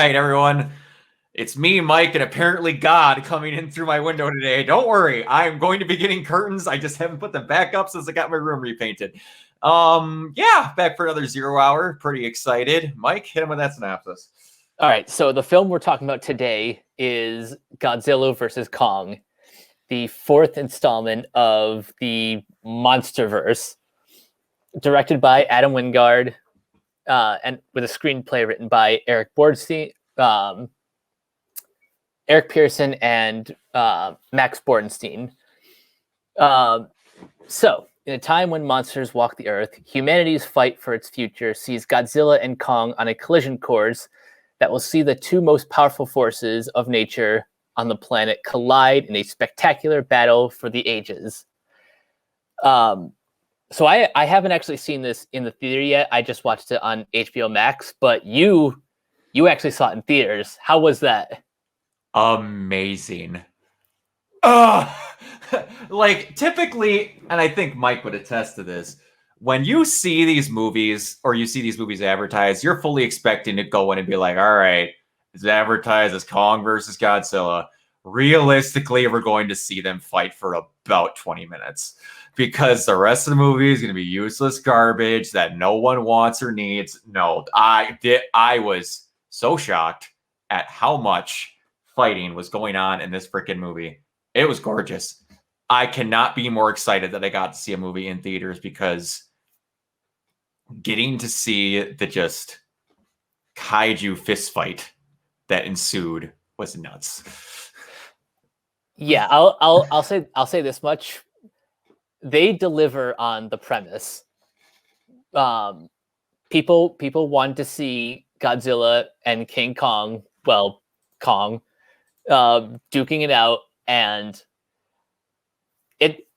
right, everyone. It's me, Mike, and apparently God coming in through my window today. Don't worry, I'm going to be getting curtains. I just haven't put them back up since I got my room repainted. Yeah, back for another 0 hour. Pretty excited. Mike, hit him with that synopsis. All right, so the film we're talking about today is Godzilla vs. Kong, the fourth installment of the Monsterverse, directed by Adam Wingard, and with a screenplay written by Eric Pearson and Max Bornstein. So, in a time when monsters walk the earth, humanity's fight for its future sees Godzilla and Kong on a collision course that will see the two most powerful forces of nature on the planet collide in a spectacular battle for the ages. So I haven't actually seen this in the theater yet. I just watched it on HBO Max, but you actually saw it in theaters. How was that? Amazing. Like, typically, and I think Mike would attest to this, when you see these movies or you see these movies advertised, you're fully expecting to go in and be like, all right, it's advertised as Kong versus Godzilla. Realistically, we're going to see them fight for about 20 minutes because the rest of the movie is going to be useless garbage that no one wants or needs. No, I was so shocked at how much fighting was going on in this freaking movie. It was gorgeous. I cannot be more excited that I got to see a movie in theaters because getting to see the just kaiju fist fight that ensued was nuts. Yeah, I'll say this much. They deliver on the premise. People want to see Godzilla and King Kong, Kong, duking it out, and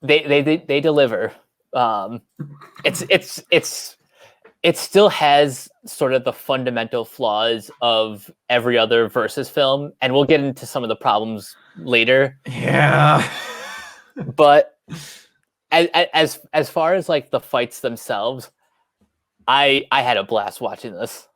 they deliver. It still has sort of the fundamental flaws of every other versus film, and we'll get into some of the problems later. Yeah, but as far as like the fights themselves, I had a blast watching this.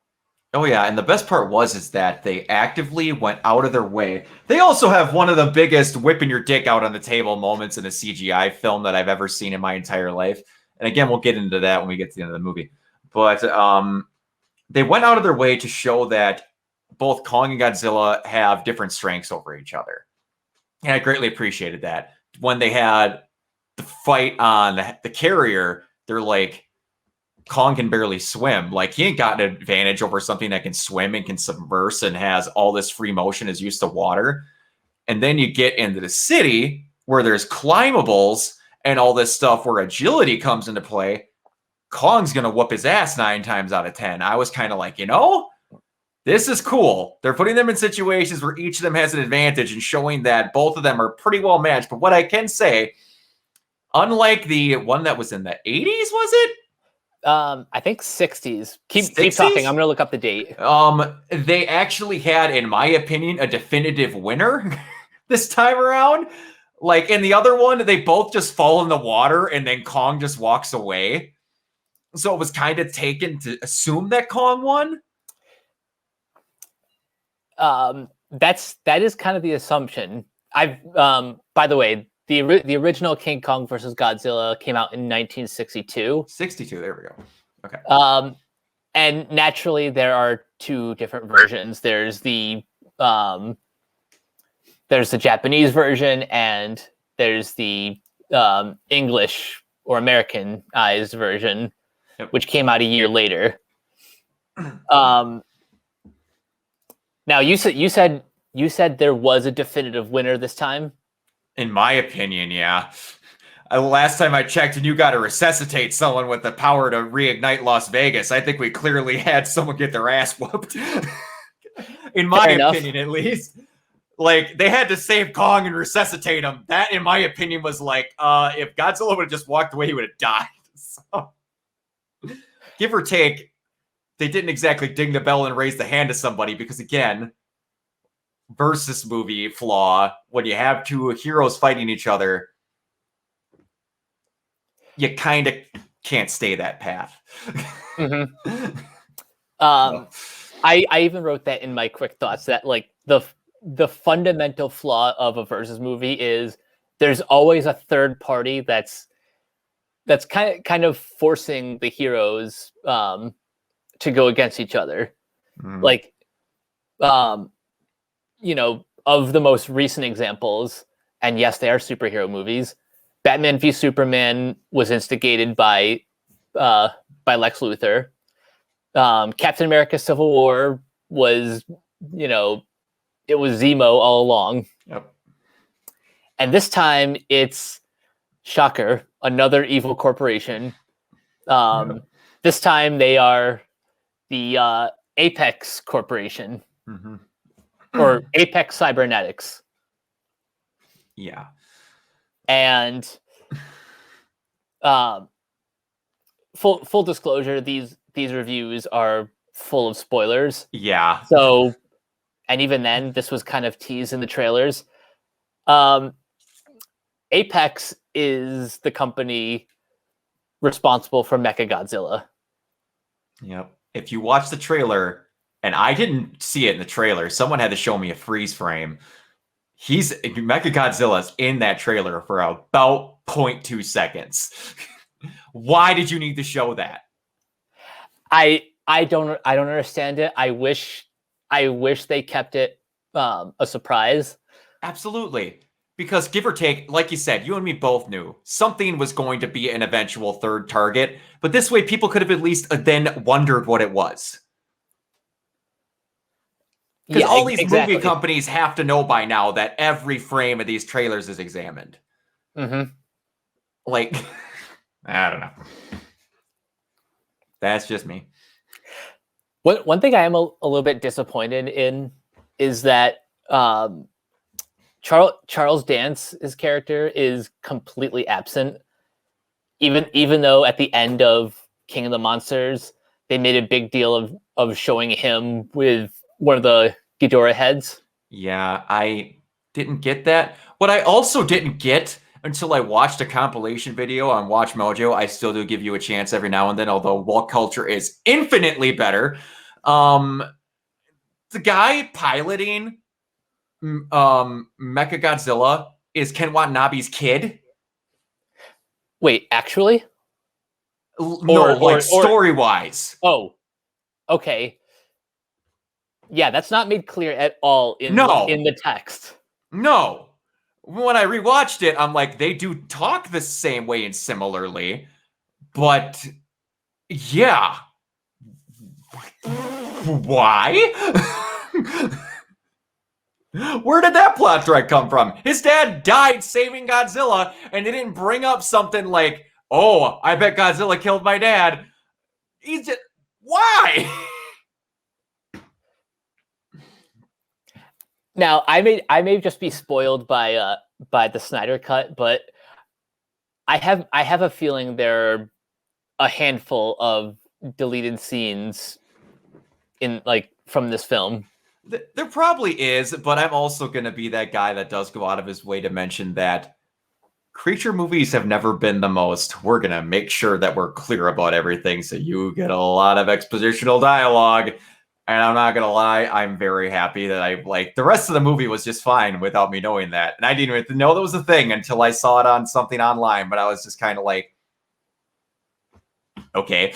Oh yeah, and the best part is that they actively went out of their way. They also have one of the biggest whipping your dick out on the table moments in a CGI film that I've ever seen in my entire life. And again, we'll get into that when we get to the end of the movie. But they went out of their way to show that both Kong and Godzilla have different strengths over each other. And I greatly appreciated that. When they had the fight on the carrier, they're like, Kong can barely swim. Like, he ain't got an advantage over something that can swim and can submerge and has all this free motion, is used to water. And then you get into the city where there's climbables and all this stuff where agility comes into play. Kong's going to whoop his ass 9 times out of 10. I was kind of like, this is cool. They're putting them in situations where each of them has an advantage and showing that both of them are pretty well matched. But what I can say, unlike the one that was in the 80s, was it? I think 60s. Keep talking. I'm going to look up the date. They actually had, in my opinion, a definitive winner this time around. Like in the other one, they both just fall in the water and then Kong just walks away. So it was kind of taken to assume that Kong won. That is kind of the assumption. By the way, the original King Kong versus Godzilla came out in 1962. 62, there we go. Okay. And naturally, there are two different versions. There's the Japanese version, and there's the English or Americanized version, yep, which came out a year later. Now you said there was a definitive winner this time. In my opinion, yeah. Last time I checked, and you got to resuscitate someone with the power to reignite Las Vegas. I think we clearly had someone get their ass whooped. In my opinion, at least. Like, they had to save Kong and resuscitate him. That, in my opinion, was like, if Godzilla would have just walked away, he would have died. So, give or take, they didn't exactly ding the bell and raise the hand to somebody because, again, versus movie flaw, when you have two heroes fighting each other, you kind of can't stay that path. Mm-hmm. I even wrote that in my quick thoughts that like the fundamental flaw of a versus movie is there's always a third party that's kind of forcing the heroes to go against each other. Like you know, of the most recent examples, and yes, they are superhero movies. Batman v Superman was instigated by Lex Luthor. Captain America: Civil War was, you know, it was Zemo all along. Yep. And this time it's shocker, another evil corporation. This time they are the Apex Corporation or Apex Cybernetics. Yeah. And full disclosure, these reviews are full of spoilers. Yeah. So, and even then, this was kind of teased in the trailers. Apex is the company responsible for Mechagodzilla. Yep. If you watch the trailer, and I didn't see it in the trailer, someone had to show me a freeze frame. Mechagodzilla's in that trailer for about 0.2 seconds. Why did you need to show that? I don't understand it. I wish they kept it a surprise. Absolutely. Because give or take, like you said, you and me both knew something was going to be an eventual third target, but this way people could have at least then wondered what it was. Because all these movie companies have to know by now that every frame of these trailers is examined. Like, I don't know. That's just me. One thing I am a little bit disappointed in is that Charles Dance's character is completely absent. Even though at the end of King of the Monsters, they made a big deal of showing him with one of the Ghidorah heads. Yeah, I didn't get that. What I also didn't get until I watched a compilation video on Watch Mojo, I still do give you a chance every now and then, although Walk Culture is infinitely better. The guy piloting Mechagodzilla is Ken Watanabe's kid. Wait, actually? No, story-wise. Oh, okay. Yeah, that's not made clear at all in the text. No. When I rewatched it, I'm like, they do talk the same way and similarly, but yeah. Why? Where did that plot thread come from? His dad died saving Godzilla, and they didn't bring up something like, oh, I bet Godzilla killed my dad. He's just, why? Now, I may just be spoiled by the Snyder Cut, but I have a feeling there are a handful of deleted scenes in from this film. There probably is, but I'm also going to be that guy that does go out of his way to mention that creature movies have never been the most. We're going to make sure that we're clear about everything so you get a lot of expositional dialogue. And I'm not going to lie, I'm very happy that the rest of the movie was just fine without me knowing that. And I didn't even know that was a thing until I saw it on something online, but I was just kind of like, okay.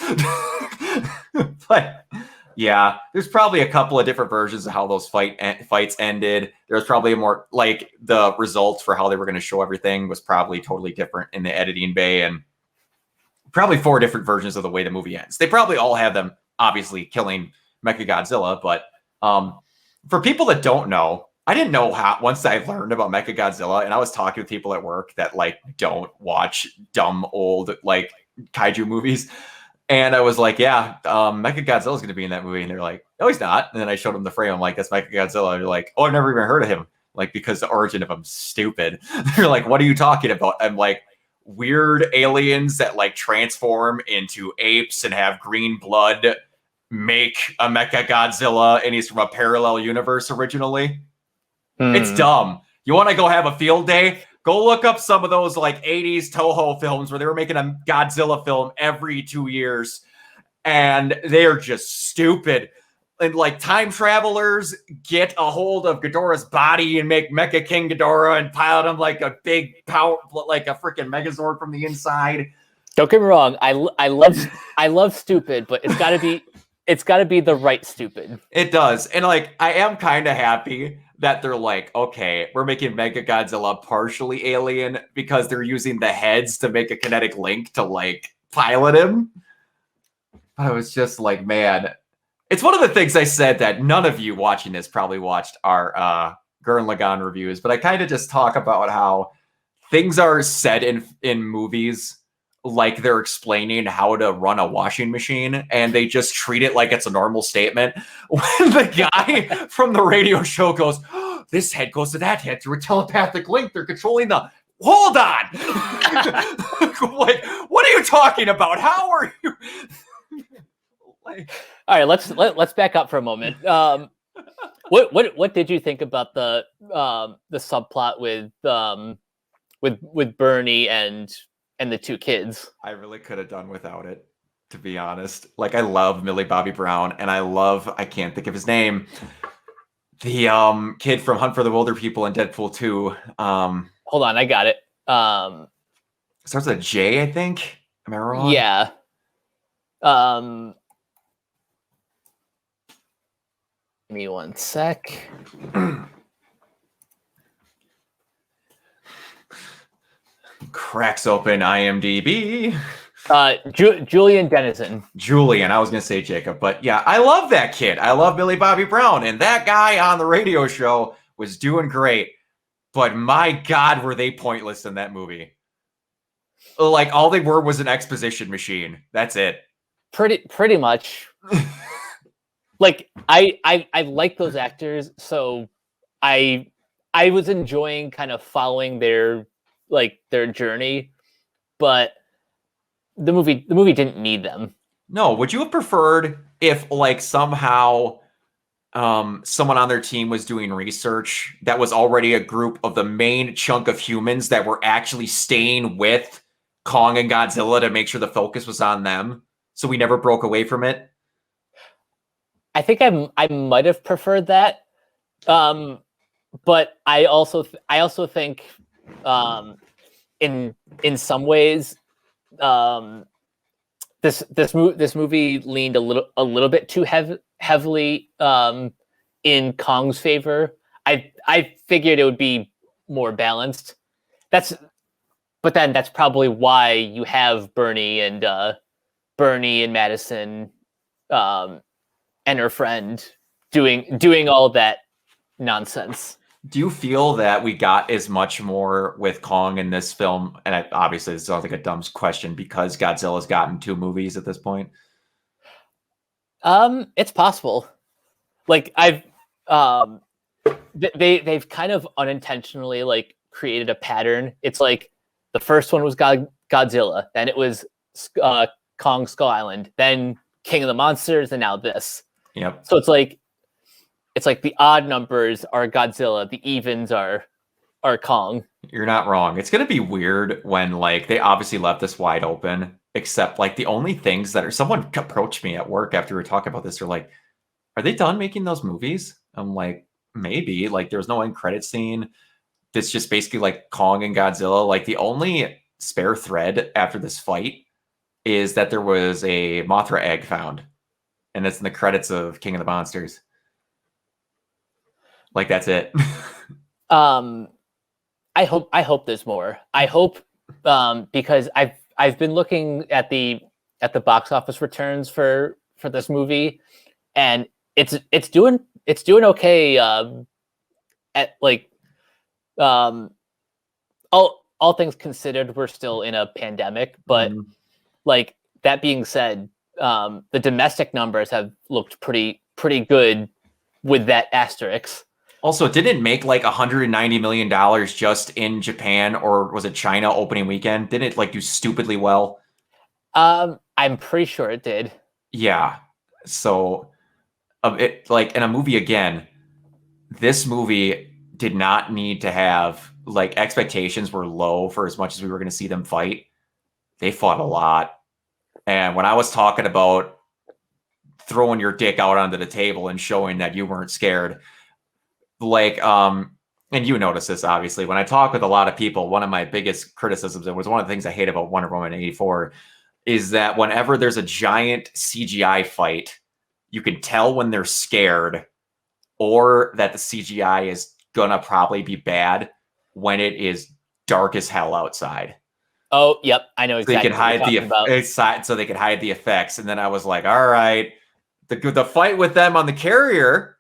But yeah, there's probably a couple of different versions of how those fights ended. There's probably more, the results for how they were going to show everything was probably totally different in the editing bay, and probably 4 different versions of the way the movie ends. They probably all have them, obviously, killing Mechagodzilla, but for people that don't know, I didn't know how, once I learned about Mechagodzilla, and I was talking with people at work that don't watch dumb old kaiju movies, and I was like, yeah, Mechagodzilla's going to be in that movie, and they're like, no, he's not. And then I showed them the frame. I'm like, that's Mechagodzilla. And they're like, oh, I've never even heard of him, because the origin of him's stupid. They're like, what are you talking about? I'm like, weird aliens that transform into apes and have green blood make a Mechagodzilla, and he's from a parallel universe originally. It's dumb. You want to go have a field day? Go look up some of those 80s Toho films where they were making a Godzilla film every 2 years, and they are just stupid. and like time travelers get a hold of Ghidorah's body and make Mecha King Ghidorah and pilot him like a big power, like a freaking Megazord from the inside. Don't get me wrong. I love stupid, but it's got to be the right stupid. It does. And like, I am kind of happy that they're like, okay, we're making Mega Godzilla partially alien because they're using the heads to make a kinetic link to like pilot him. I was just like, man, it's one of the things I said that none of you watching this probably watched our Gurren Lagann reviews, but I kind of just talk about how things are said in movies like they're explaining how to run a washing machine, and they just treat it like it's a normal statement. When the guy from the radio show goes, oh, this head goes to that head through a telepathic link, they're controlling the... Hold on! Like, what are you talking about? How are you... Like... All right, let's back up for a moment. What did you think about the subplot with Bernie and the two kids? I really could have done without it, to be honest. Like, I love Millie Bobby Brown, and I can't think of his name, the kid from Hunt for the Wilder People and Deadpool 2. Hold on, I got it. Starts with a J, I think. Am I wrong? Yeah. Give me one sec. Cracks open IMDb. Julian Dennison. Julian, I was gonna say Jacob, but yeah, I love that kid. I love Millie Bobby Brown, and that guy on the radio show was doing great. But my God, were they pointless in that movie? Like, all they were was an exposition machine. That's it. Pretty much. Like, I like those actors, so I was enjoying kind of following their journey, but the movie didn't need them. No, would you have preferred if like somehow someone on their team was doing research that was already a group of the main chunk of humans that were actually staying with Kong and Godzilla to make sure the focus was on them, so we never broke away from it? I think I might have preferred that, but I also think in some ways this movie leaned a little bit too heavily in Kong's favor. I figured it would be more balanced. But then that's probably why you have Bernie and Madison and her friend doing all that nonsense. Do you feel that we got as much more with Kong in this film? And obviously, this sounds like a dumb question because Godzilla's gotten 2 movies at this point. It's possible. Like they've kind of unintentionally like created a pattern. It's like the first one was Godzilla, then it was Kong Skull Island, then King of the Monsters, and now this. Yep. So it's like the odd numbers are Godzilla, the evens are Kong. You're not wrong. It's gonna be weird when like they obviously left this wide open, except like the only things that are... Someone approached me at work after we were talking about this. They're like, "Are they done making those movies?" I'm like, maybe. Like, there was no end credit scene. It's just basically like Kong and Godzilla. Like, the only spare thread after this fight is that there was a Mothra egg found, and it's in the credits of King of the Monsters. Like, that's it. I hope there's more. I hope because I've been looking at the box office returns for this movie, and it's doing okay. At like all things considered, we're still in a pandemic, but like that being said, the domestic numbers have looked pretty good with that asterisk. Also, it didn't make like $190 million just in Japan, or was it China opening weekend? Didn't it like do stupidly well? I'm pretty sure it did. Yeah. So, it like in a movie again, this movie did not need to have like... expectations were low for as much as we were going to see them fight. They fought a lot, and when I was talking about throwing your dick out onto the table and showing that you weren't scared. Like, and you notice this, obviously. When I talk with a lot of people, one of my biggest criticisms, and was one of the things I hate about Wonder Woman 84, is that whenever there's a giant CGI fight, you can tell when they're scared or that the CGI is gonna probably be bad when it is dark as hell outside. Oh, yep, I know So they exactly can what hide you're talking about. so they can hide the effects. And then I was like, all right, the fight with them on the carrier,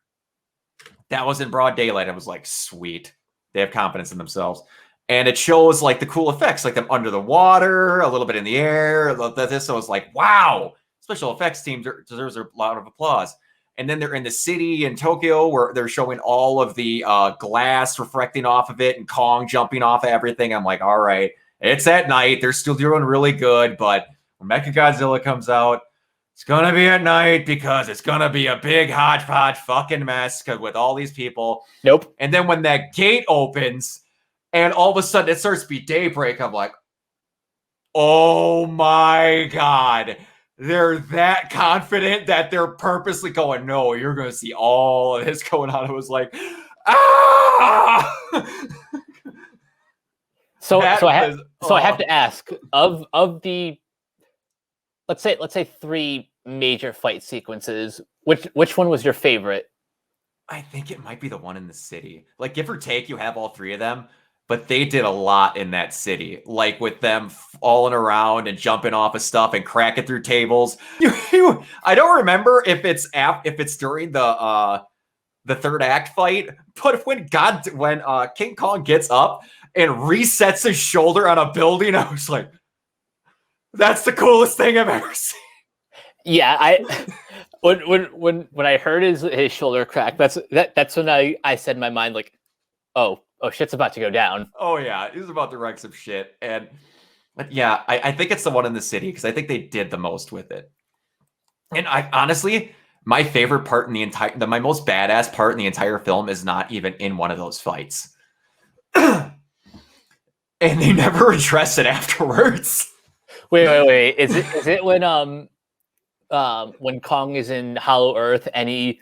that was in broad daylight. I was like, sweet. They have confidence in themselves. And it shows like the cool effects, like them under the water, a little bit in the air. This I was like, wow, special effects team deserves a lot of applause. And then they're in the city in Tokyo where they're showing all of the glass reflecting off of it and Kong jumping off of everything. I'm like, all right, it's at night. They're still doing really good. But when Mechagodzilla comes out, it's going to be at night because it's going to be a big hodgepodge fucking mess with all these people. Nope. And then when that gate opens and all of a sudden it starts to be daybreak, I'm like, oh my God. They're that confident that they're purposely going, no, you're going to see all of this going on. I was like, ah! So I have to ask, of the let's say 3 major fight sequences, which one was your favorite? I think it might be the one in the city. Like, give or take, you have all 3 of them, but they did a lot in that city. Like, with them falling around and jumping off of stuff and cracking through tables. I don't remember if it's during the 3rd act fight, but when King Kong gets up and resets his shoulder on a building, I was like, that's the coolest thing I've ever seen. Yeah, when I heard his shoulder crack, that's when I said in my mind, like, oh shit's about to go down. Oh yeah, he's about to wreck some shit. And yeah, I think it's the one in the city because I think they did the most with it. And I honestly, my favorite part in my most badass part in the entire film is not even in one of those fights. And they never address it afterwards. Wait. Is it when Kong is in Hollow Earth and he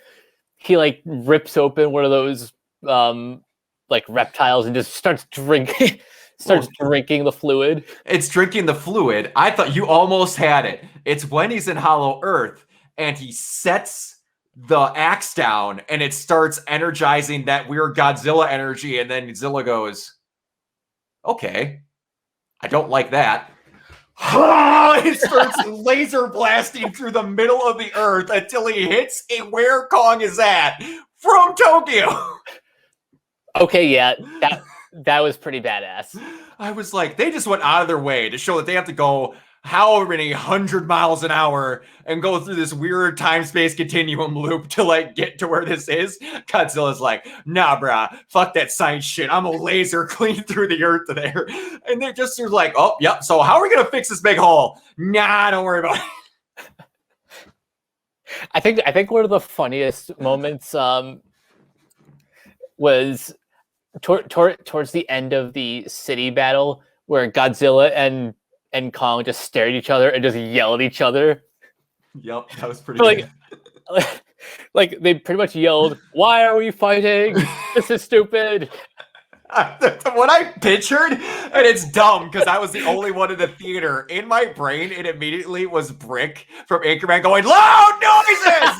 like rips open one of those like reptiles and just starts drinking the fluid? It's drinking the fluid. I thought you almost had it. It's when he's in Hollow Earth and he sets the axe down and it starts energizing that weird Godzilla energy, and then Zilla goes, okay, I don't like that. It starts laser blasting through the middle of the earth until he hits where Kong is at from Tokyo. Okay, yeah, that was pretty badass. I was like, they just went out of their way to show that they have to go however many 100 miles an hour and go through this weird time-space continuum loop to like get to where this is. Godzilla's like, nah, brah, fuck that science shit. I'm a laser clean through the earth to there. And they're just like, oh, yep, so how are we going to fix this big hole? Nah, don't worry about it. I think one of the funniest moments was towards the end of the city battle where Godzilla and Kong just stare at each other and just yell at each other. Yep, that was pretty good. Like they pretty much yelled, "Why are we fighting? This is stupid." What I pictured, and it's dumb because I was the only one in the theater, in my brain, it immediately was Brick from Anchorman going, loud noises!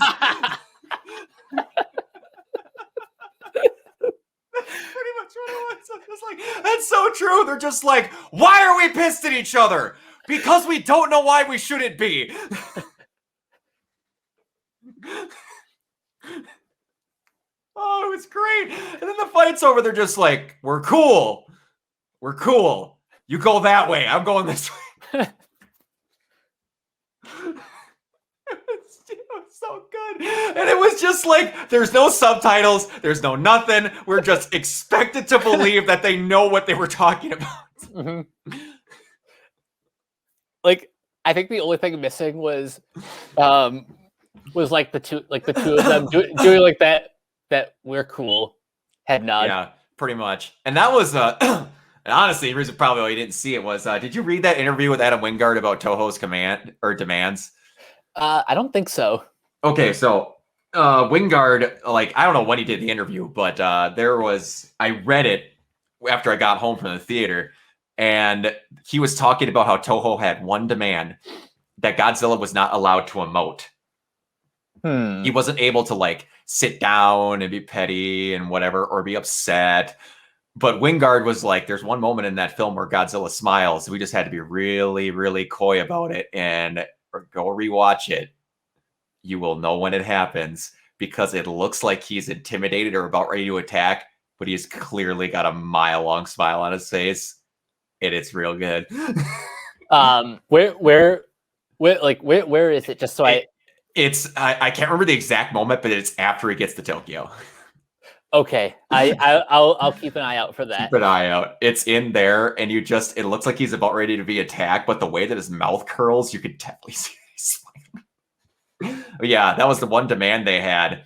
Pretty much what it was. I was like, that's so true. They're just like, why are we pissed at each other? Because we don't know why we shouldn't be. Oh, it was great. And then the fight's over. They're just like, we're cool. We're cool. You go that way. I'm going this way. It was so good. And it was just like, there's no subtitles. There's no nothing. We're just expected to believe that they know what they were talking about. Mm-hmm. Like, I think the only thing missing was like the two of them doing like that we're cool head nod. Yeah, pretty much. And that was and honestly, the reason probably why you didn't see it was did you read that interview with Adam Wingard about Toho's demands? I don't think so. Okay, so Wingard, like I don't know when he did the interview, but I read it after I got home from the theater, and he was talking about how Toho had one demand that Godzilla was not allowed to emote. He wasn't able to like sit down and be petty and whatever or be upset. But Wingard was like, there's one moment in that film where Godzilla smiles. We just had to be really, really coy about it and go rewatch it. You will know when it happens because it looks like he's intimidated or about ready to attack, but he's clearly got a mile-long smile on his face, and it's real good. Where where is it? Just so I can't remember the exact moment, but it's after he gets to Tokyo. Okay, I'll keep an eye out for that. Keep an eye out. It's in there, and it looks like he's about ready to be attacked, but the way that his mouth curls, you could definitely see he's smiling. Yeah, that was the one demand they had.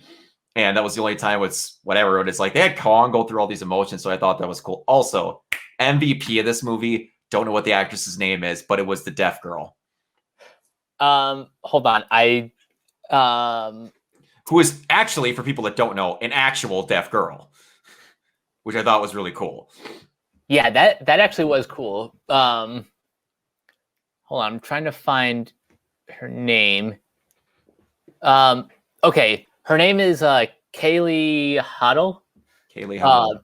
And that was the only time it's whatever. It's like they had Kong go through all these emotions, so I thought that was cool. Also, MVP of this movie, don't know what the actress's name is, but it was the deaf girl. Hold on. Who is actually, for people that don't know, an actual deaf girl, which I thought was really cool. Yeah, that actually was cool. Hold on, I'm trying to find her name. Okay, her name is Kaylee Huddle. Kaylee Huddle.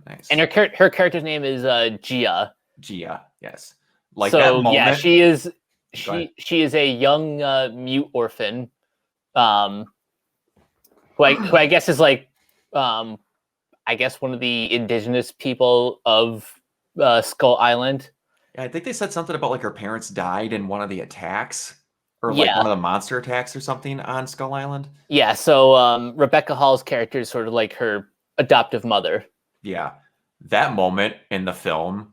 Nice. And her character's name is Gia. Gia, yes. Like so, that moment. Yeah, she is a young mute orphan. Who I guess is like, I guess one of the indigenous people of Skull Island. Yeah, I think they said something about like her parents died in one of the attacks, or like one of the monster attacks or something on Skull Island. Yeah, so Rebecca Hall's character is sort of like her adoptive mother. Yeah, that moment in the film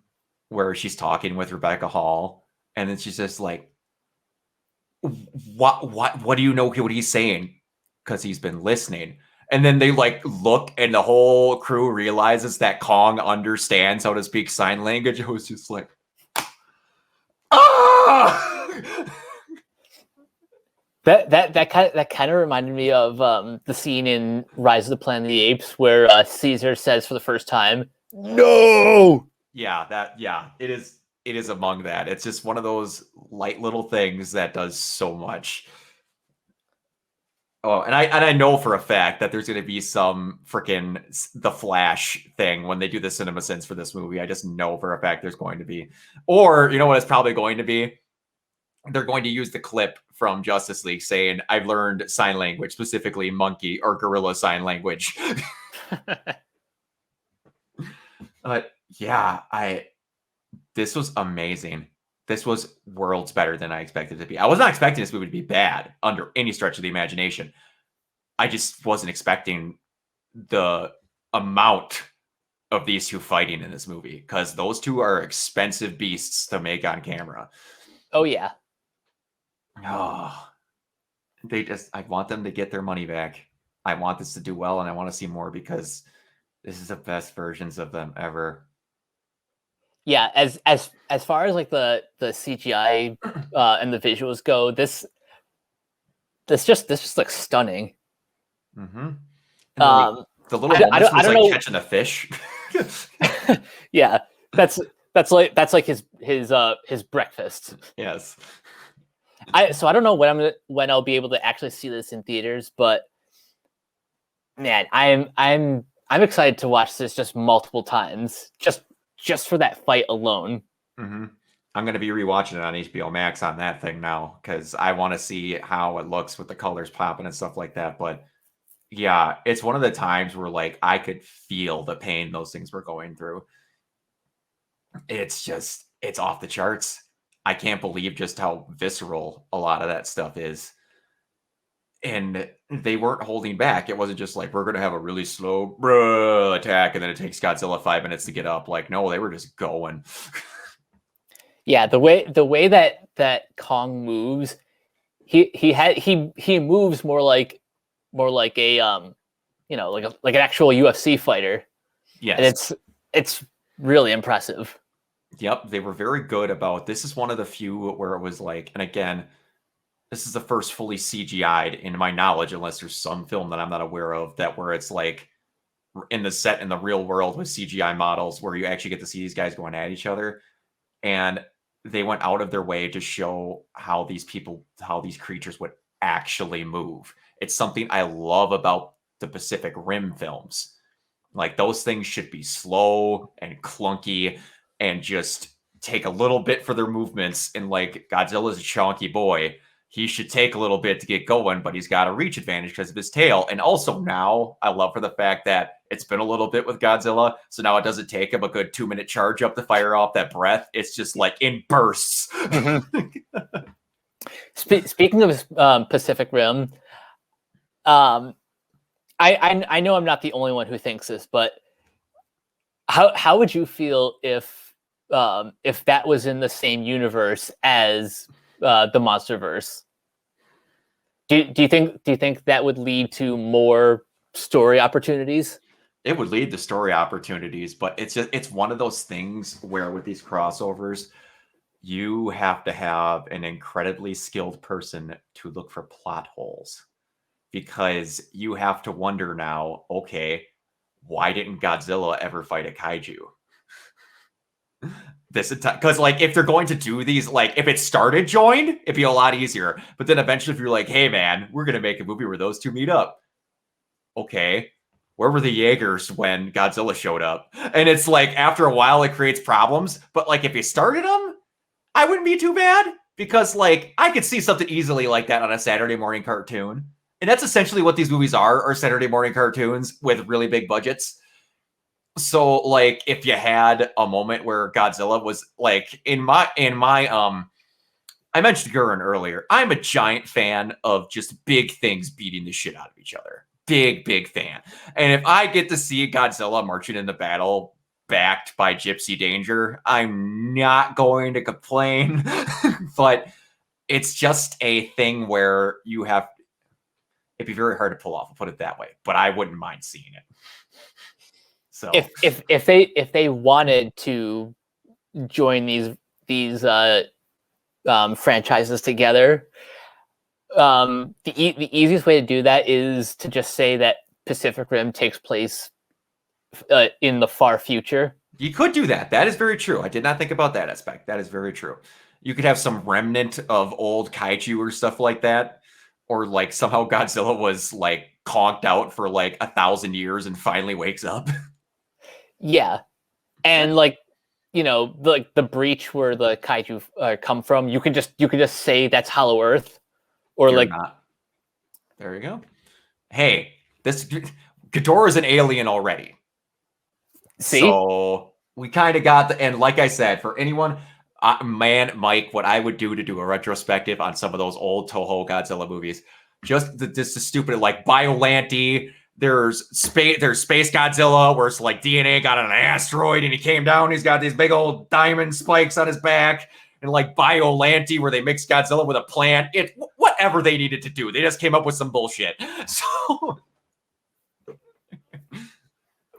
where she's talking with Rebecca Hall, and then she's just like, what do you know what he's saying? Because he's been listening. And then they like look and the whole crew realizes that Kong understands how to speak sign language. It was just like, ah! That kind of reminded me of the scene in Rise of the Planet of the Apes where Caesar says for the first time, "No!" Yeah, it is among that. It's just one of those light little things that does so much. Oh, and I know for a fact that there's going to be some freaking The Flash thing when they do the CinemaSins for this movie. I just know for a fact there's going to be. Or, you know what it's probably going to be? They're going to use the clip from Justice League saying, I've learned sign language, specifically monkey or gorilla sign language. But yeah, this was amazing. This was worlds better than I expected it to be. I was not expecting this movie to be bad under any stretch of the imagination. I just wasn't expecting the amount of these two fighting in this movie because those two are expensive beasts to make on camera. Oh, yeah. Oh, I want them to get their money back. I want this to do well, and I want to see more because this is the best versions of them ever. Yeah, as far as like the CGI and the visuals go, this just looks stunning. Mm-hmm. The little woman was like catching a fish. Yeah, that's like his breakfast. Yes. So I don't know when I'll be able to actually see this in theaters, but man, I'm excited to watch this just multiple times, just for that fight alone. Mm-hmm. I'm going to be rewatching it on HBO Max on that thing now because I want to see how it looks with the colors popping and stuff like that. But yeah, it's one of the times where like I could feel the pain those things were going through. It's off the charts. I can't believe just how visceral a lot of that stuff is. And they weren't holding back. It wasn't just like, we're going to have a really slow attack and then it takes Godzilla 5 minutes to get up. Like, no, they were just going. Yeah, the way that Kong moves, he moves more like a like an actual UFC fighter. Yes. And it's really impressive. Yep, they were very good about this. Is one of the few where it was like, and again, this is the first fully CGI'd, in my knowledge, unless there's some film that I'm not aware of, that where it's like in the set in the real world with CGI models where you actually get to see these guys going at each other. And they went out of their way to show how these creatures would actually move. It's something I love about the Pacific Rim films. Like, those things should be slow and clunky and just take a little bit for their movements. And like, Godzilla's a chunky boy. He should take a little bit to get going, but he's got a reach advantage because of his tail. And also now, I love for the fact that it's been a little bit with Godzilla, so now it doesn't take him a good 2-minute charge up to fire off that breath. It's just like in bursts. Mm-hmm. Speaking of Pacific Rim, I know I'm not the only one who thinks this, but how would you feel if that was in the same universe as the MonsterVerse? Do you think that would lead to more story opportunities? It would lead to story opportunities, but it's one of those things where with these crossovers, you have to have an incredibly skilled person to look for plot holes, because you have to wonder now, okay, why didn't Godzilla ever fight a kaiju? Because like, if they're going to do these, like if it started joined, it'd be a lot easier. But then eventually, if you're like, hey man, we're gonna make a movie where those two meet up, okay, where were the Jaegers when Godzilla showed up? And it's like, after a while, it creates problems. But like, if you started them, I wouldn't be too bad, because like, I could see something easily like that on a Saturday morning cartoon. And that's essentially what these movies are Saturday morning cartoons with really big budgets. So like, if you had a moment where Godzilla was like, I mentioned Gurren earlier. I'm a giant fan of just big things beating the shit out of each other. Big fan. And if I get to see Godzilla marching in the battle backed by Gypsy Danger, I'm not going to complain. But it's just a thing where it'd be very hard to pull off, I'll put it that way. But I wouldn't mind seeing it. So if they wanted to join these franchises together, the easiest way to do that is to just say that Pacific Rim takes place in the far future. You could do that. That is very true. I did not think about that aspect. That is very true. You could have some remnant of old kaiju or stuff like that. Or like somehow Godzilla was like conked out for like 1,000 years and finally wakes up. Yeah. And like, like the breach where the kaiju come from, you can just say that's Hollow Earth, or You're like not. There you go. Hey, this Ghidorah is an alien already. See? So we kind of got and like I said, for anyone, Mike, what I would do to do a retrospective on some of those old Toho Godzilla movies, just this is stupid, like Biollante. There's space Godzilla, where it's like DNA got on an asteroid and he came down. He's got these big old diamond spikes on his back. And like Biollante, where they mixed Godzilla with a plant. Whatever they needed to do, they just came up with some bullshit. So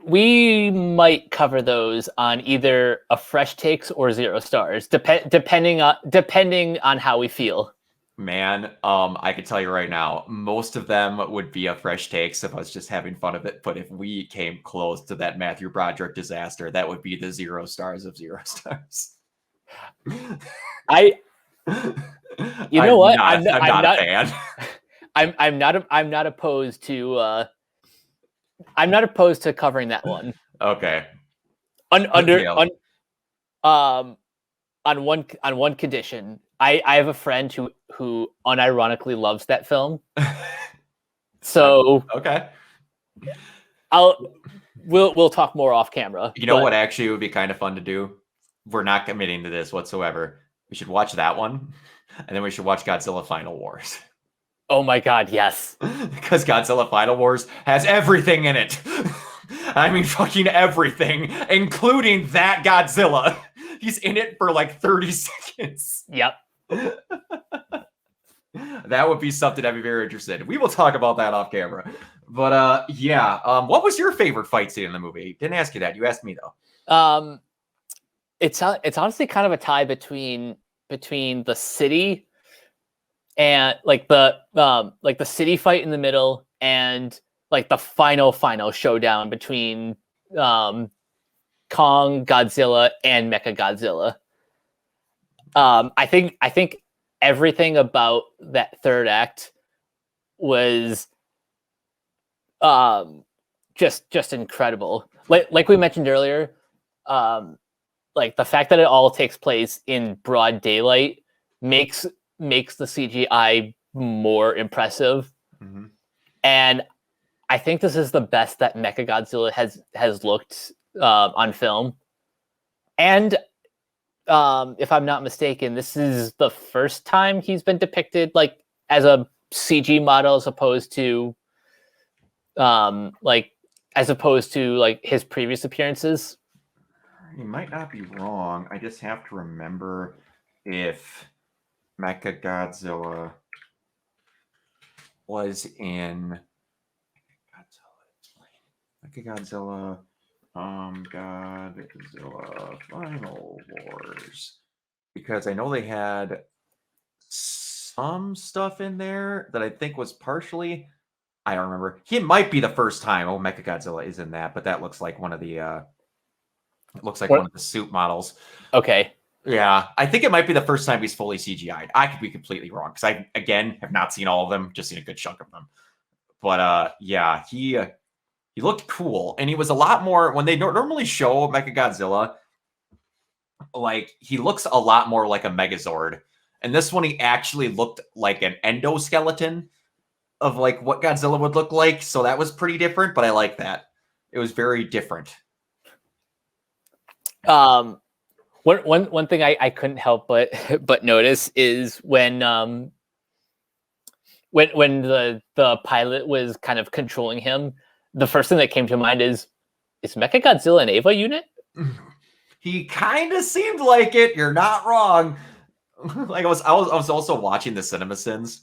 we might cover those on either a Fresh Takes or 0 stars, depending on how we feel. Man, I can tell you right now, most of them would be a Fresh Takes if I was just having fun of it. But if we came close to that Matthew Broderick disaster, that would be the 0 stars of 0 stars. You know what? I'm not a fan. I'm not opposed to covering that one. Okay. On one condition. I have a friend who unironically loves that film. So okay. We'll talk more off camera. You know what actually would be kind of fun to do? We're not committing to this whatsoever. We should watch that one, and then we should watch Godzilla Final Wars. Oh my god, yes. Because Godzilla Final Wars has everything in it. I mean, fucking everything, including that Godzilla. He's in it for like 30 seconds. Yep. That would be something I'd be very interested in. We will talk about that off camera. But yeah, what was your favorite fight scene in the movie? Didn't ask you that. You asked me though. It's honestly kind of a tie between the city and like the city fight in the middle, and like the final showdown between Kong, Godzilla, and Mechagodzilla. I think everything about that third act was just incredible. Like we mentioned earlier, like the fact that it all takes place in broad daylight makes the CGI more impressive. Mm-hmm. And I think this is the best that Mechagodzilla has looked on film. And if I'm not mistaken, this is the first time he's been depicted like as a CG model as opposed to like his previous appearances. You might not be wrong. I just have to remember if Mechagodzilla was in Mechagodzilla, Godzilla Final Wars, because I know they had some stuff in there that I think was partially. I don't remember. He might be the first time. Oh, Mechagodzilla is in that, but that looks like one of the. It looks like What? one of the suit models. Okay. Yeah, I think it might be the first time he's fully CGI'd. I could be completely wrong because I, again, have not seen all of them, just seen a good chunk of them. But yeah, he looked cool, and he was a lot more when they normally show Mechagodzilla. Like he looks a lot more like a Megazord, and this one he actually looked like an endoskeleton of like what Godzilla would look like. So that was pretty different, but I like that. It was very different. One thing I couldn't help but notice is when the pilot was kind of controlling him, the first thing that came to mind is Mechagodzilla an Eva unit? He kind of seemed like it. You're not wrong. Like I was also watching the CinemaSins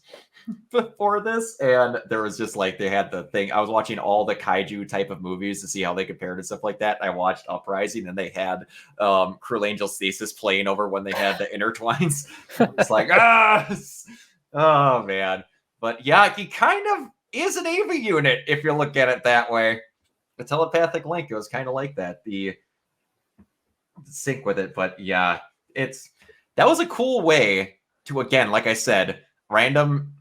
before this, and there was just like they had the thing. I was watching all the kaiju type of movies to see how they compared and stuff like that. I watched Uprising, and they had Cruel Angel Stasis playing over when they had the intertwines. It's like oh man, but yeah, he kind of is an Ava unit if you look at it that way. The telepathic link, it was kind of like that. The sync with it, but yeah, that was a cool way to, again, like I said, random.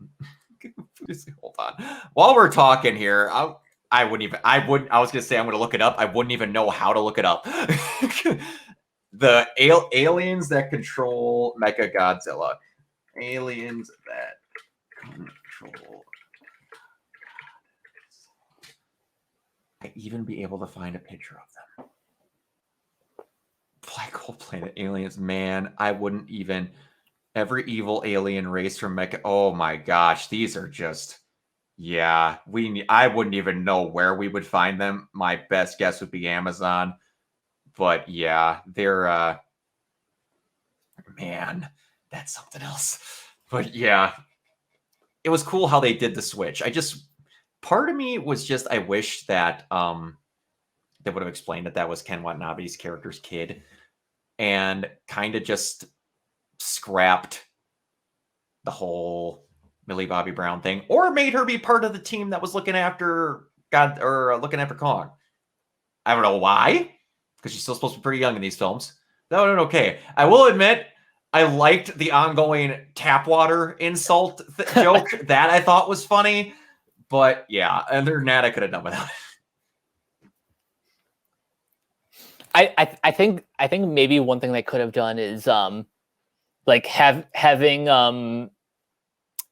Hold on. While we're talking here, I was gonna say I'm gonna look it up. I wouldn't even know how to look it up. The aliens that control Mechagodzilla. Aliens that control. I even be able to find a picture of them. Black hole planet aliens, man. I wouldn't even. Every evil alien race from Mecha. Oh my gosh, these are just. Yeah, I wouldn't even know where we would find them. My best guess would be Amazon. But yeah, they're man, that's something else. But yeah, it was cool how they did the switch. Part of me was just I wish that they would have explained that was Ken Watanabe's character's kid, and kind of just scrapped the whole Millie Bobby Brown thing, or made her be part of the team that was looking after looking after Kong. I don't know why, because she's still supposed to be pretty young in these films. That would have been okay. I will admit, I liked the ongoing tap water insult joke. That I thought was funny, but yeah, other than that, I could have done without it. I think maybe one thing they could have done is like having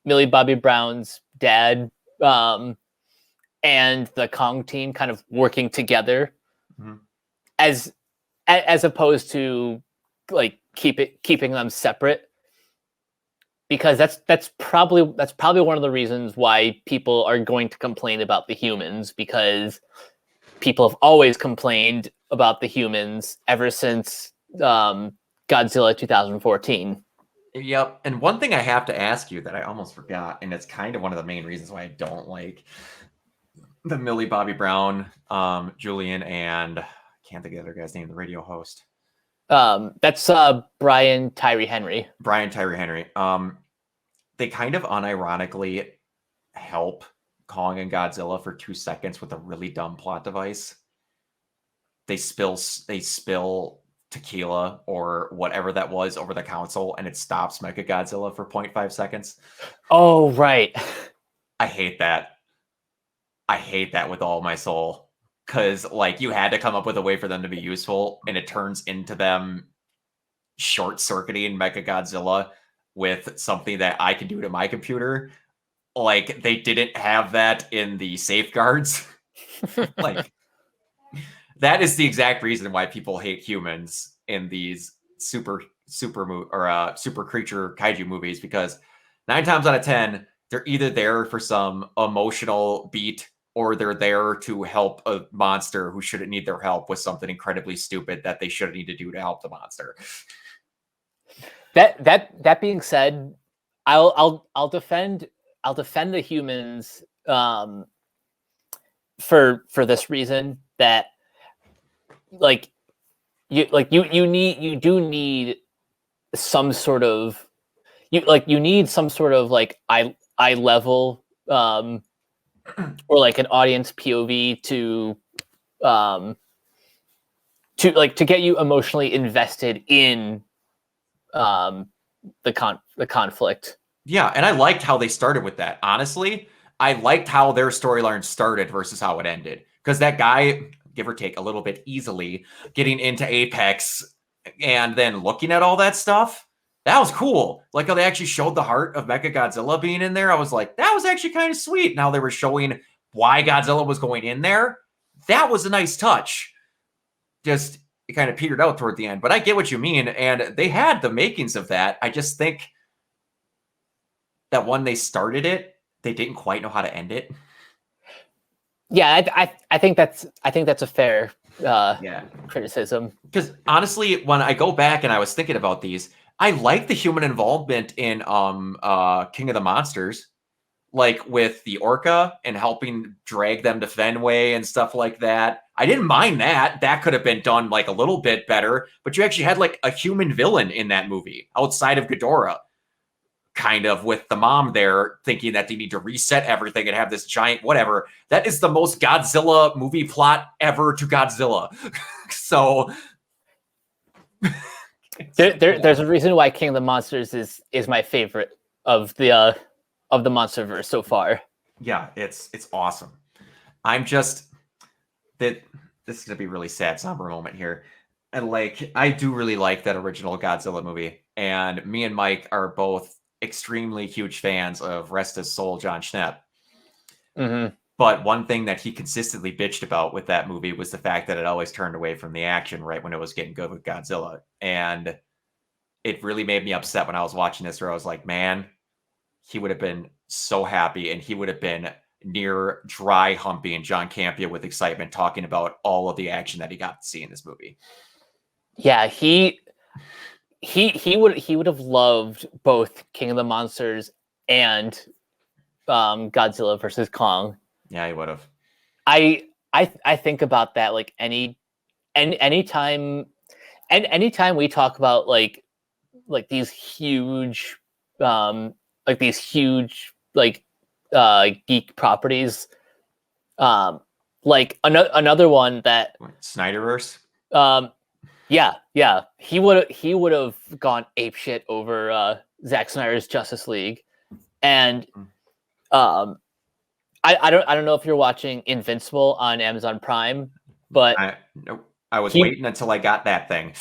Millie Bobby Brown's dad and the Kong team kind of working together, mm-hmm. as opposed to like keeping them separate, because that's probably one of the reasons why people are going to complain about the humans, because people have always complained about the humans ever since Godzilla 2014. Yep. And one thing I have to ask you that I almost forgot, and it's kind of one of the main reasons why I don't like the Millie Bobby Brown, Julian, and I can't think of the other guy's name, the radio host. That's Brian Tyree Henry. Brian Tyree Henry. they kind of unironically help Kong and Godzilla for 2 seconds with a really dumb plot device. They spill tequila or whatever that was over the console, and it stops Mechagodzilla for 0.5 seconds. Oh, right. I hate that. I hate that with all my soul. Because, like, you had to come up with a way for them to be useful, and it turns into them short-circuiting Mechagodzilla with something that I can do to my computer. Like, they didn't have that in the safeguards. Like, that is the exact reason why people hate humans in these super creature kaiju movies, because 9 times out of 10 they're either there for some emotional beat or they're there to help a monster who shouldn't need their help with something incredibly stupid that they shouldn't need to do to help the monster. That being said, I'll defend the humans for this reason, that you do need some sort of eye level or like an audience POV to get you emotionally invested in the conflict. Yeah, and I liked how they started with that. Honestly, I liked how their storyline started versus how it ended. Because that guy, give or take a little bit easily, getting into Apex and then looking at all that stuff, that was cool. Like how they actually showed the heart of Mechagodzilla being in there. I was like, that was actually kind of sweet. Now they were showing why Godzilla was going in there. That was a nice touch. Just, it kind of petered out toward the end. But I get what you mean. And they had the makings of that. I just think that when they started it, they didn't quite know how to end it. Yeah, I think that's a fair criticism. Because honestly, when I go back and I was thinking about these, I like the human involvement in King of the Monsters, like with the orca and helping drag them to Fenway and stuff like that. I didn't mind that. That could have been done like a little bit better, but you actually had like a human villain in that movie outside of Ghidorah, kind of, with the mom there thinking that they need to reset everything and have this giant whatever. That is the most Godzilla movie plot ever to Godzilla. So there's a reason why King of the Monsters is my favorite of the MonsterVerse so far. Yeah, it's awesome. I'm just that this is gonna be a really sad, somber moment here. And like, I do really like that original Godzilla movie, and me and Mike are both extremely huge fans of Rest His Soul, John Schnepp. Mm-hmm. But one thing that he consistently bitched about with that movie was the fact that it always turned away from the action right when it was getting good with Godzilla. And it really made me upset when I was watching this, where I was like, man, he would have been so happy, and he would have been near dry humping John Campea with excitement talking about all of the action that he got to see in this movie. Yeah, he would have loved both King of the Monsters and Godzilla versus Kong. Yeah, he would have. I think about that like anytime we talk about like these huge geek properties, like another one that Snyderverse. Yeah, he would have gone apeshit over Zack Snyder's Justice League, and I don't know if you're watching Invincible on Amazon Prime, but I was waiting until I got that thing.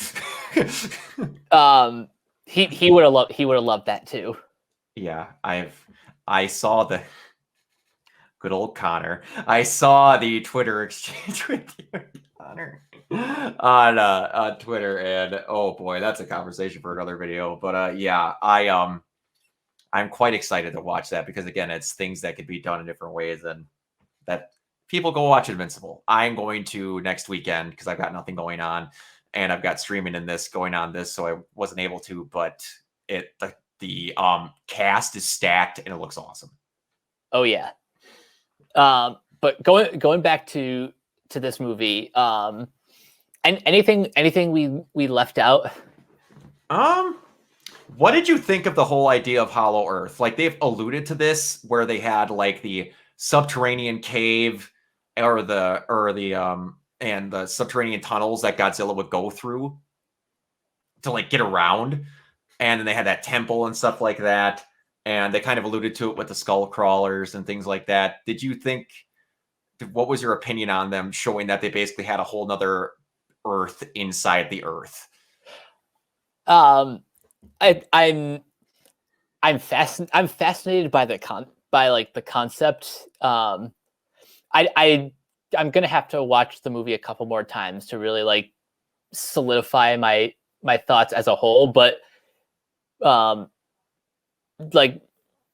He would have loved that too. Yeah, I saw the good old Connor. I saw the Twitter exchange with you, Connor, on Twitter, and oh boy, that's a conversation for another video. But yeah, I'm quite excited to watch that, because again, it's things that could be done in different ways, and that people go watch Invincible. I'm going to next weekend because I've got nothing going on, and I've got streaming in this going on this, so I wasn't able to. But the cast is stacked and it looks awesome. Oh yeah. But going back to this movie, and anything we left out? What did you think of the whole idea of Hollow Earth? Like they've alluded to this where they had like the subterranean cave or the and the subterranean tunnels that Godzilla would go through to like get around. And then they had that temple and stuff like that. And they kind of alluded to it with the skull crawlers and things like that. Did you think what was your opinion on them showing that they basically had a whole nother Earth inside the Earth? Um, I'm fascinated by the concept. I'm gonna have to watch the movie a couple more times to really like solidify my thoughts as a whole. But like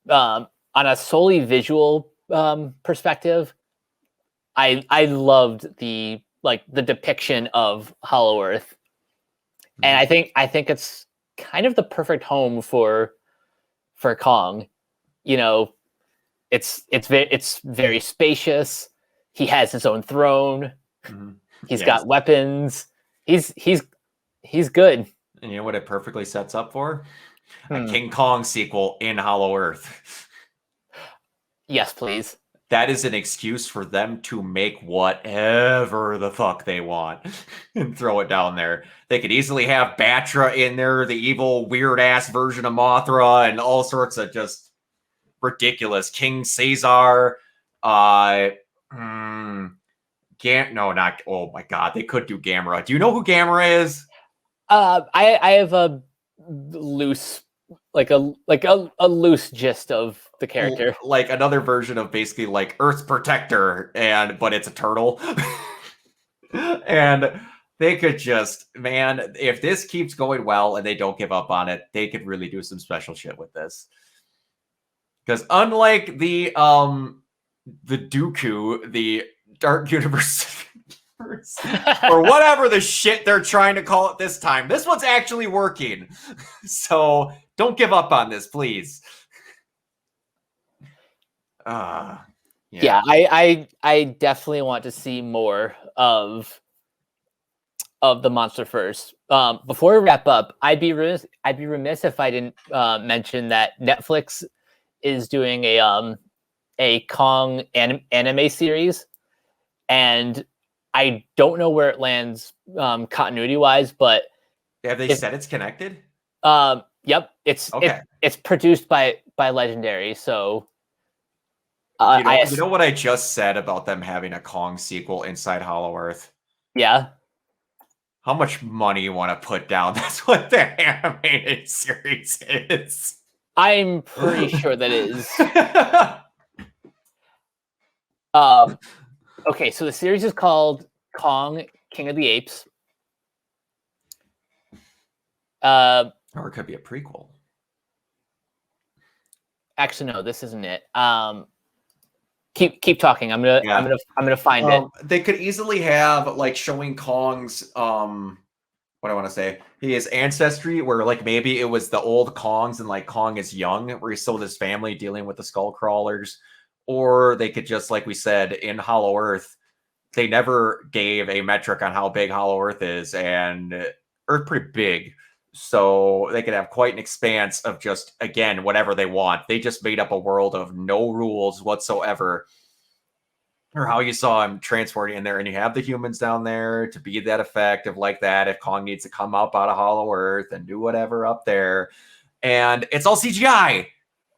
on a solely visual perspective, I loved the depiction of Hollow Earth, and I think it's kind of the perfect home for Kong. You know, it's very spacious. He has his own throne. Mm-hmm. He's got weapons. He's good. And you know what it perfectly sets up for? A King Kong sequel in Hollow Earth. Yes, please. That is an excuse for them to make whatever the fuck they want and throw it down there. They could easily have Batra in there, the evil, weird-ass version of Mothra, and all sorts of just ridiculous. King Caesar. No, not... Oh, my God. They could do Gamera. Do you know who Gamera is? I have a loose... Like a loose gist of the character, like another version of basically like Earth's protector, but it's a turtle. And they could just, man, if this keeps going well and they don't give up on it, they could really do some special shit with this. Because unlike the Dooku, the Dark Universe or whatever the shit they're trying to call it this time, this one's actually working. So don't give up on this, please. Yeah, I definitely want to see more of the MonsterVerse. Before we wrap up, I'd be remiss if I didn't mention that Netflix is doing a Kong anime series, and I don't know where it lands continuity wise, but have they said it's connected? Yep, it's okay. It's produced by Legendary, so you know what I just said about them having a Kong sequel inside Hollow Earth? Yeah. How much money you want to put down? That's what the animated series is. I'm pretty sure that is. Okay, so the series is called Kong, King of the Apes. Or it could be a prequel. Actually, no, this isn't it. Keep talking. I'm gonna find it. They could easily have like showing Kong's what I want to say, his ancestry, where like maybe it was the old Kongs and like Kong is young, where he's still with his family dealing with the skull crawlers. Or they could just, like we said, in Hollow Earth, they never gave a metric on how big Hollow Earth is, and Earth pretty big. So they could have quite an expanse of just, again, whatever they want. They just made up a world of no rules whatsoever. Or how you saw him transporting in there, and you have the humans down there to be that effective like that if Kong needs to come up out of Hollow Earth and do whatever up there. And it's all CGI.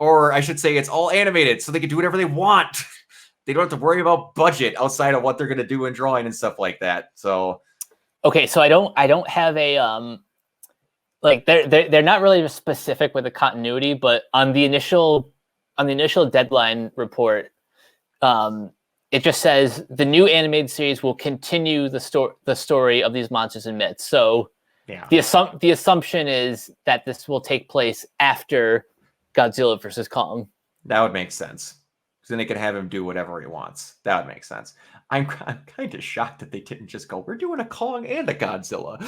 Or I should say it's all animated, so they can do whatever they want. They don't have to worry about budget outside of what they're going to do in drawing and stuff like that. So, okay, so I don't have a like they're not really specific with the continuity, but on the initial deadline report, it just says the new animated series will continue the story of these monsters and myths. So, yeah, the assumption is that this will take place after Godzilla versus Kong. That would make sense. Because then they could have him do whatever he wants. That would make sense. I'm kind of shocked that they didn't just go, we're doing a Kong and a Godzilla.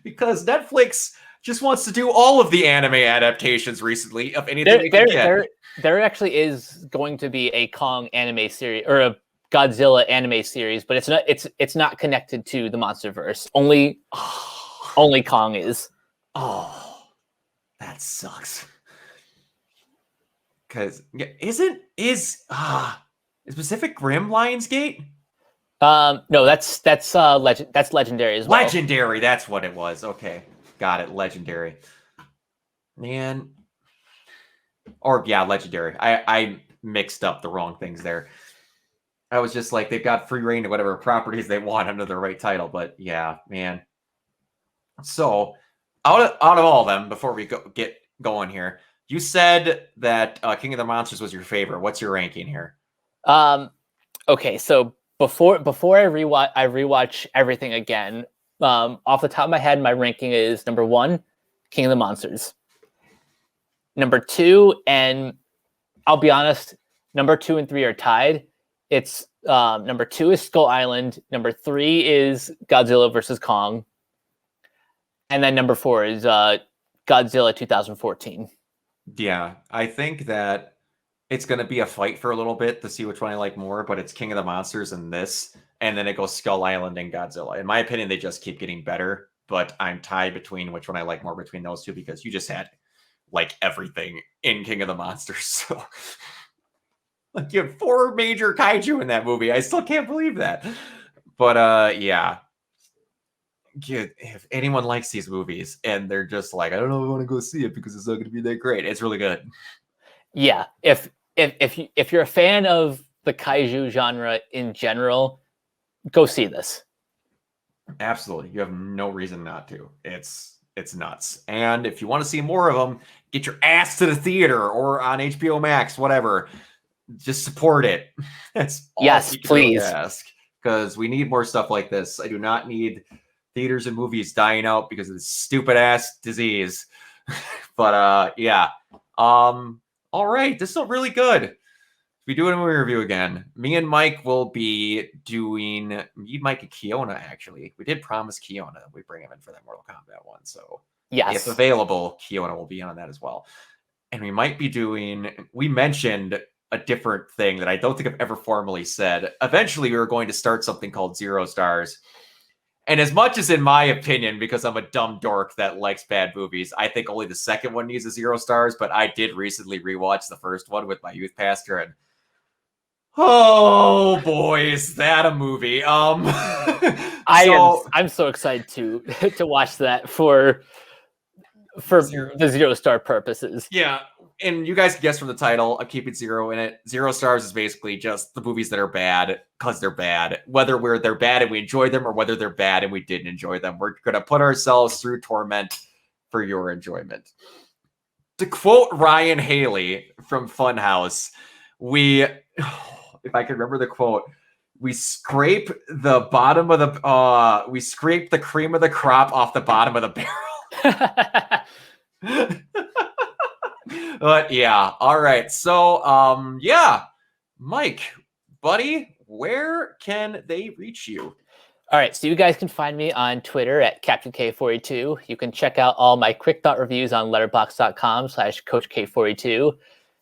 Because Netflix just wants to do all of the anime adaptations recently of anything they can get. There actually is going to be a Kong anime series or a Godzilla anime series, but it's not connected to the MonsterVerse. Only Kong is. Oh, that sucks. Because is Pacific Rim Lionsgate? No, that's legendary as well. Legendary, that's what it was. Okay, got it. Legendary. Man, or yeah, Legendary. I mixed up the wrong things there. I was just like, they've got free reign to whatever properties they want under the right title. But yeah, man. So out of all of them, before we get going here, you said that King of the Monsters was your favorite. What's your ranking here? Okay, so before I rewatch everything again. Off the top of my head, my ranking is number 1, King of the Monsters. Number 2, and I'll be honest, number 2 and 3 are tied. It's number 2 is Skull Island. Number 3 is Godzilla versus Kong. And then number 4 is Godzilla 2014. Yeah, I think that it's going to be a fight for a little bit to see which one I like more, but it's King of the Monsters and this, and then it goes Skull Island and Godzilla. In my opinion, they just keep getting better, but I'm tied between which one I like more between those two because you just had like everything in King of the Monsters. So like you had 4 major kaiju in that movie. I still can't believe that. But yeah. If anyone likes these movies and they're just like, I don't know if I want to go see it because it's not going to be that great, it's really good. Yeah, if you're a fan of the kaiju genre in general, go see this. Absolutely, you have no reason not to. It's nuts. And if you want to see more of them, get your ass to the theater or on HBO Max, whatever. Just support it. That's all yes, please. Really ask, because we need more stuff like this. I do not need theaters and movies dying out because of this stupid ass disease. But yeah. All right, this is really good. We do a movie review again. Me and Mike will be doing me, Mike, and Kiona. Actually, we did promise Kiona we bring him in for that Mortal Kombat one. So yes, if available, Kiona will be on that as well. And we might be doing. We mentioned a different thing that I don't think I've ever formally said. Eventually, we were going to start something called Zero Stars. And as much as in my opinion, because I'm a dumb dork that likes bad movies, I think only the second one needs a 0 stars. But I did recently rewatch the first one with my youth pastor, and oh boy, is that a movie! I'm so excited to watch that for the 0 star purposes. Yeah, and you guys can guess from the title, I'm keeping 0 in it. 0 stars is basically just the movies that are bad because they're bad. Whether they're bad and we enjoy them or whether they're bad and we didn't enjoy them. We're going to put ourselves through torment for your enjoyment. To quote Ryan Haley from Funhouse, if I can remember the quote, we scrape the cream of the crop off the bottom of the barrel. But yeah, all right. So yeah, Mike, buddy, where can they reach you? All right, so you guys can find me on Twitter at CaptainK42. You can check out all my quick thought reviews on letterboxd.com/CoachK42.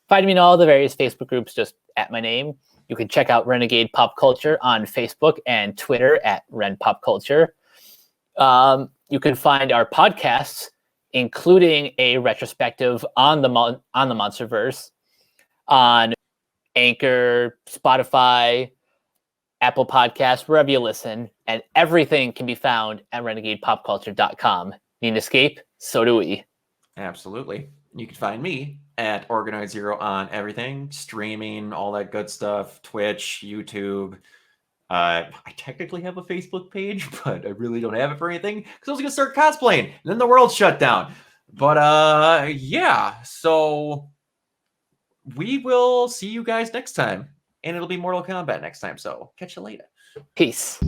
Find me in all the various Facebook groups just at my name. You can check out Renegade Pop Culture on Facebook and Twitter at Ren Pop Culture. You can find our podcasts, including a retrospective on the Monsterverse, on Anchor, Spotify, Apple Podcasts, wherever you listen, and everything can be found at renegadepopculture.com. Need an escape? So do we. Absolutely. You can find me at Organized Zero on everything, streaming, all that good stuff, Twitch, YouTube. I technically have a Facebook page, but I really don't have it for anything because I was going to start cosplaying, and then the world shut down. But yeah, so we will see you guys next time, and it'll be Mortal Kombat next time, so catch you later. Peace.